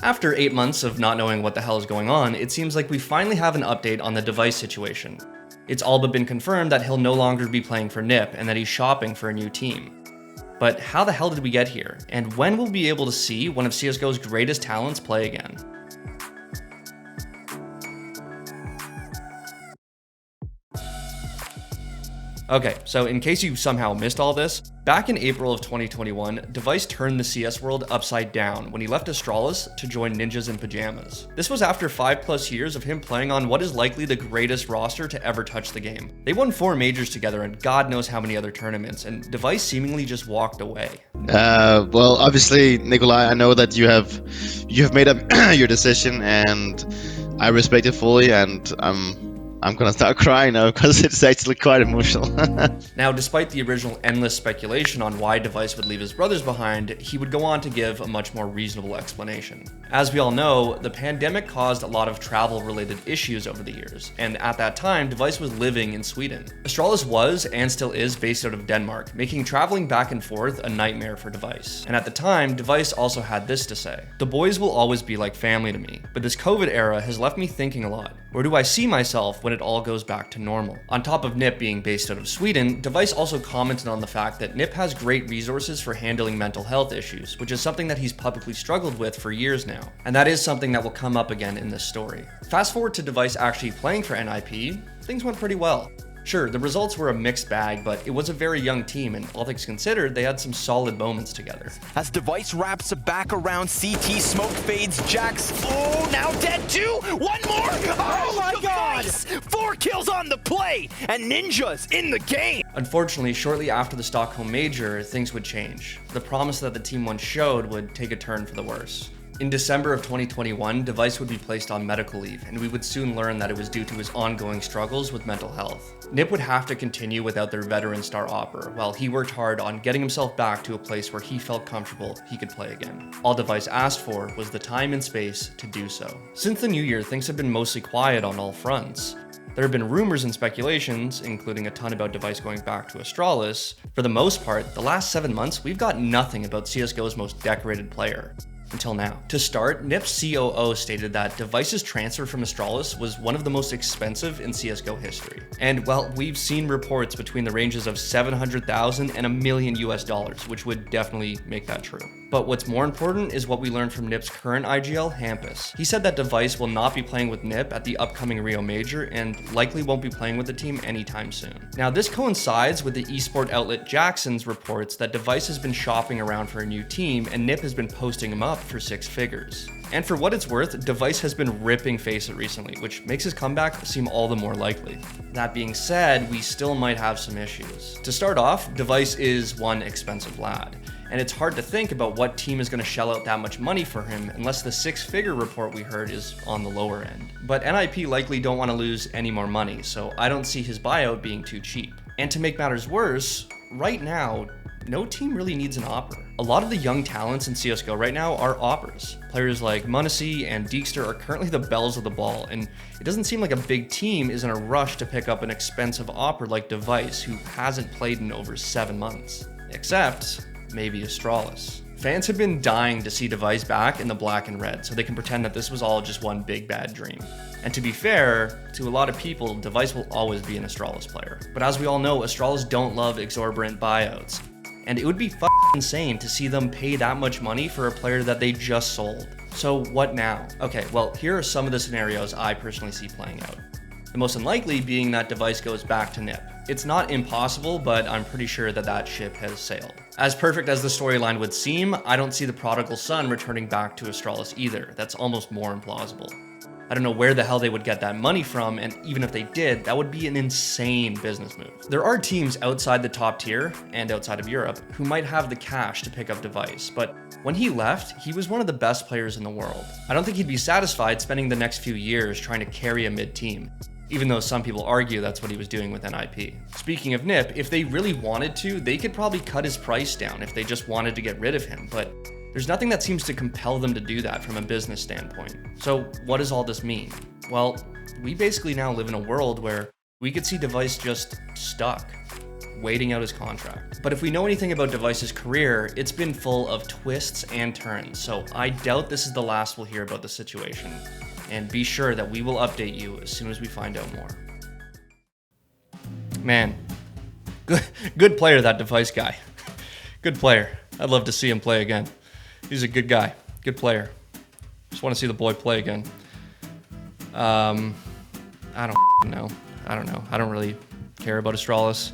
After 8 months of not knowing what the hell is going on, it seems like we finally have an update on the device situation. It's all but been confirmed that he'll no longer be playing for NIP and that he's shopping for a new team. But how the hell did we get here? And when will we be able to see one of CSGO's greatest talents play again? Okay, so in case you somehow missed all this, back in April of 2021, Device turned the CS world upside down when he left Astralis to join Ninjas in Pajamas. This was after 5+ years of him playing on what is likely the greatest roster to ever touch the game. They won 4 majors together and God knows how many other tournaments, and Device seemingly just walked away. Well, obviously, Nikolai, I know that you have made up your decision, and I respect it fully, and I'm gonna start crying now because it's actually quite emotional. Now, despite the original endless speculation on why Device would leave his brothers behind, he would go on to give a much more reasonable explanation. As we all know, the pandemic caused a lot of travel-related issues over the years, and at that time, Device was living in Sweden. Astralis was, and still is, based out of Denmark, making traveling back and forth a nightmare for Device. And at the time, Device also had this to say: "The boys will always be like family to me, but this COVID era has left me thinking a lot. Where do I see myself when it all goes back to normal?" On top of NIP being based out of Sweden, Device also commented on the fact that NIP has great resources for handling mental health issues, which is something that he's publicly struggled with for years now. And that is something that will come up again in this story. Fast forward to Device actually playing for NIP, things went pretty well. Sure, the results were a mixed bag, but it was a very young team, and all things considered, they had some solid moments together. As Device wraps back around CT, smoke fades, Jax, oh, now dead too! One more! Oh my god! 4 kills on the play, and Ninja's in the game! Unfortunately, shortly after the Stockholm Major, things would change. The promise that the team once showed would take a turn for the worse. In December of 2021, Device would be placed on medical leave, and we would soon learn that it was due to his ongoing struggles with mental health. NIP would have to continue without their veteran star Opera, while he worked hard on getting himself back to a place where he felt comfortable he could play again. All Device asked for was the time and space to do so. Since the new year, things have been mostly quiet on all fronts. There have been rumors and speculations, including a ton about Device going back to Astralis. For the most part, the last 7 months, we've got nothing about CSGO's most decorated player. Until now. To start, NIP's COO stated that Device's transfer from Astralis was one of the most expensive in CSGO history. And well, we've seen reports between the ranges of 700,000 and $1 million US, which would definitely make that true. But what's more important is what we learned from NIP's current IGL, Hampus. He said that Device will not be playing with NIP at the upcoming Rio Major and likely won't be playing with the team anytime soon. Now, this coincides with the esport outlet Jackson's reports that Device has been shopping around for a new team and NIP has been posting him up for 6 figures. And for what it's worth, Device has been ripping FACEIT recently, which makes his comeback seem all the more likely. That being said, we still might have some issues. To start off, Device is one expensive lad, and it's hard to think about what team is going to shell out that much money for him unless the 6-figure report we heard is on the lower end. But NIP likely don't want to lose any more money, so I don't see his buyout being too cheap. And to make matters worse, right now, no team really needs an Opera. A lot of the young talents in CSGO right now are Operas. Players like Munacy and Deekster are currently the bells of the ball, and it doesn't seem like a big team is in a rush to pick up an expensive Opera like Device, who hasn't played in over 7 months. Except, maybe Astralis. Fans have been dying to see Device back in the black and red, so they can pretend that this was all just one big bad dream. And to be fair, to a lot of people, Device will always be an Astralis player. But as we all know, Astralis don't love exorbitant buyouts. And it would be insane to see them pay that much money for a player that they just sold. So what now? Okay, well, here are some of the scenarios I personally see playing out. The most unlikely being that Device goes back to NIP. It's not impossible, but I'm pretty sure that that ship has sailed. As perfect as the storyline would seem, I don't see the prodigal son returning back to Astralis either. That's almost more implausible. I don't know where the hell they would get that money from, and even if they did, that would be an insane business move. There are teams outside the top tier and outside of Europe who might have the cash to pick up Device, but when he left, he was one of the best players in the world. I don't think he'd be satisfied spending the next few years trying to carry a mid-team, even though some people argue that's what he was doing with NIP. Speaking of NIP, if they really wanted to, they could probably cut his price down if they just wanted to get rid of him, but there's nothing that seems to compel them to do that from a business standpoint. So what does all this mean? Well, we basically now live in a world where we could see Device just stuck. waiting out his contract. But if we know anything about Device's career, it's been full of twists and turns, so I doubt this is the last we'll hear about the situation. And be sure that we will update you as soon as we find out more. Man, good player, that Device guy. Good player. I'd love to see him play again. He's a good guy, good player. Just want to see the boy play again. I don't know. I don't really care about Astralis.